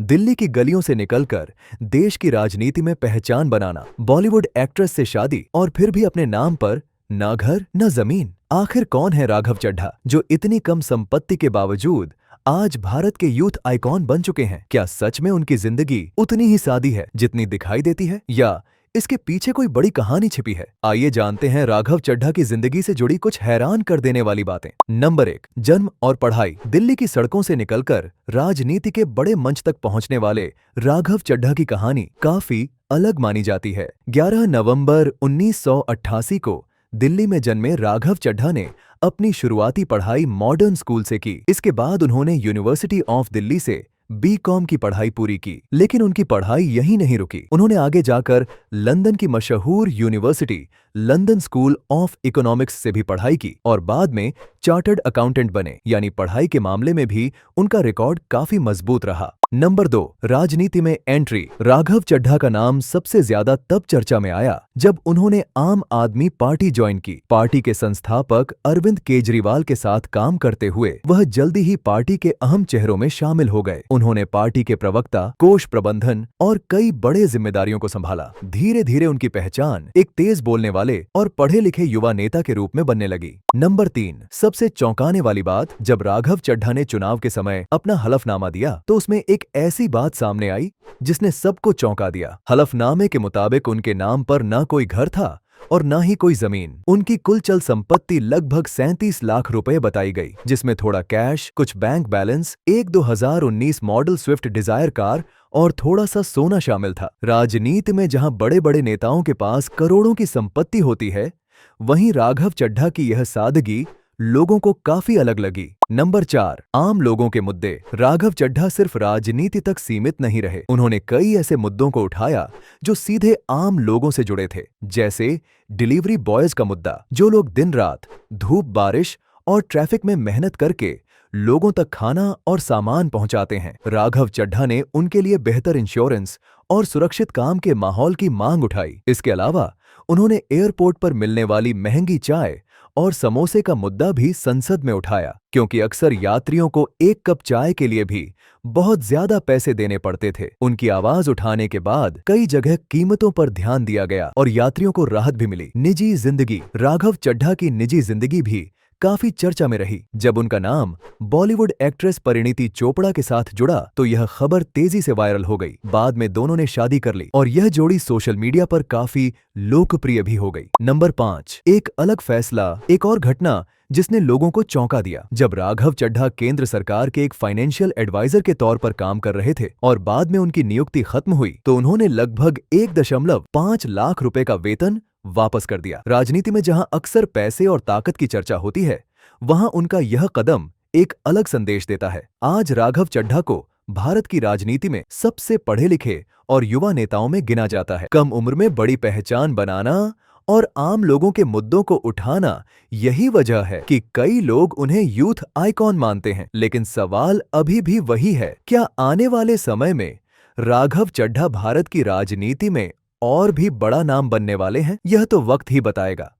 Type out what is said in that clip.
दिल्ली की गलियों से निकलकर देश की राजनीति में पहचान बनाना, बॉलीवुड एक्ट्रेस से शादी और फिर भी अपने नाम पर ना घर न जमीन। आखिर कौन है राघव चड्ढा, जो इतनी कम संपत्ति के बावजूद आज भारत के यूथ आइकॉन बन चुके हैं? क्या सच में उनकी जिंदगी उतनी ही सादी है जितनी दिखाई देती है, या इसके पीछे कोई बड़ी कहानी छिपी है? आइए जानते हैं राघव चड्ढा की जिंदगी से जुड़ी कुछ हैरान कर देने वाली बातें। नंबर 1, जन्म और पढ़ाई। दिल्ली की सड़कों से निकलकर राजनीति के बड़े मंच तक पहुंचने वाले राघव चड्ढा की कहानी काफी अलग मानी जाती है। 11 नवंबर 1988 को दिल्ली में जन्मे राघव चड्ढा ने अपनी शुरुआती पढ़ाई मॉडर्न स्कूल से की। इसके बाद उन्होंने यूनिवर्सिटी ऑफ दिल्ली से बीकॉम की पढ़ाई पूरी की। लेकिन उनकी पढ़ाई यहीं नहीं रुकी। उन्होंने आगे जाकर लंदन की मशहूर university London school of economics से भी पढ़ाई की और बाद में चार्टर्ड अकाउंटेंट बने। यानी पढ़ाई के मामले में भी उनका रिकॉर्ड काफी मजबूत रहा। नंबर 2, राजनीति में एंट्री। राघव चड्ढा का नाम सबसे ज्यादा तब चर्चा में आया जब उन्होंने आम आदमी पार्टी ज्वाइन की। पार्टी के संस्थापक अरविंद केजरीवाल के साथ काम करते हुए वह जल्दी ही पार्टी के अहम चेहरों में शामिल हो गए। उन्होंने पार्टी के प्रवक्ता, कोष प्रबंधन और कई बड़े जिम्मेदारियों को संभाला। धीरे धीरे उनकी पहचान एक तेज बोलने वाले और पढ़े लिखे युवा नेता के रूप में बनने लगी। नंबर 3, सबसे चौंकाने वाली बात, जब राघव चड्ढा ने चुनाव के समय अपना हलफनामा दिया तो उसमें एक ऐसी बात सामने आई जिसने सबको चौंका दिया। हलफनामे के मुताबिक उनके नाम पर ना कोई घर था और ना ही कोई जमीन। उनकी कुल चल संपत्ति लगभग 37 लाख रुपए बताई गई, जिसमें थोड़ा कैश, कुछ बैंक बैलेंस, एक 2019 मॉडल स्विफ्ट डिजायर कार और थोड़ा सा सोना शामिल था। राजनीति में जहां बड़े बड़े नेताओं के पास करोड़ों की संपत्ति होती है, वहीं राघव चड्ढा की यह सादगी लोगों को काफी अलग लगी। नंबर 4, आम लोगों के मुद्दे। राघव चड्ढा सिर्फ राजनीति तक सीमित नहीं रहे। उन्होंने कई ऐसे मुद्दों को उठाया जो सीधे आम लोगों से जुड़े थे, जैसे डिलीवरी बॉयज का मुद्दा, जो लोग दिन रात धूप, बारिश और ट्रैफिक में मेहनत करके लोगों तक खाना और सामान पहुंचाते हैं। राघव चड्ढा ने उनके लिए बेहतर इंश्योरेंस और सुरक्षित काम के माहौल की मांग उठाई। इसके अलावा उन्होंने एयरपोर्ट पर मिलने वाली महंगी चाय और समोसे का मुद्दा भी संसद में उठाया, क्योंकि अक्सर यात्रियों को एक कप चाय के लिए भी बहुत ज्यादा पैसे देने पड़ते थे। उनकी आवाज उठाने के बाद कई जगह कीमतों पर ध्यान दिया गया और यात्रियों को राहत भी मिली। निजी जिंदगी। राघव चड्ढा की निजी जिंदगी भी काफी चर्चा में रही। जब उनका नाम बॉलीवुड एक्ट्रेस परिणीति चोपड़ा के साथ जुड़ा तो यह खबर तेजी से वायरल हो गई। बाद में दोनों ने शादी कर ली और यह जोड़ी सोशल मीडिया पर काफी लोकप्रिय भी हो गई। नंबर 5, एक अलग फैसला। एक और घटना जिसने लोगों को चौंका दिया। जब राघव चड्ढा केंद्र सरकार के एक फाइनेंशियल एडवाइजर के तौर पर काम कर रहे थे और बाद में उनकी नियुक्ति खत्म हुई, तो उन्होंने लगभग 1.5 लाख रुपए का वेतन वापस कर दिया। राजनीति में जहां अक्सर पैसे और ताकत की चर्चा होती है, वहां उनका यह कदम एक अलग संदेश देता है। आज राघव चड्ढा को भारत की राजनीति में सबसे पढ़े लिखे और युवा नेताओं में गिना जाता है। कम उम्र में बड़ी पहचान बनाना और आम लोगों के मुद्दों को उठाना, यही वजह है कि कई लोग उन्हें यूथ आइकॉन मानते हैं। लेकिन सवाल अभी भी वही है, क्या आने वाले समय में राघव चड्ढा भारत की राजनीति में और भी बड़ा नाम बनने वाले हैं? यह तो वक्त ही बताएगा।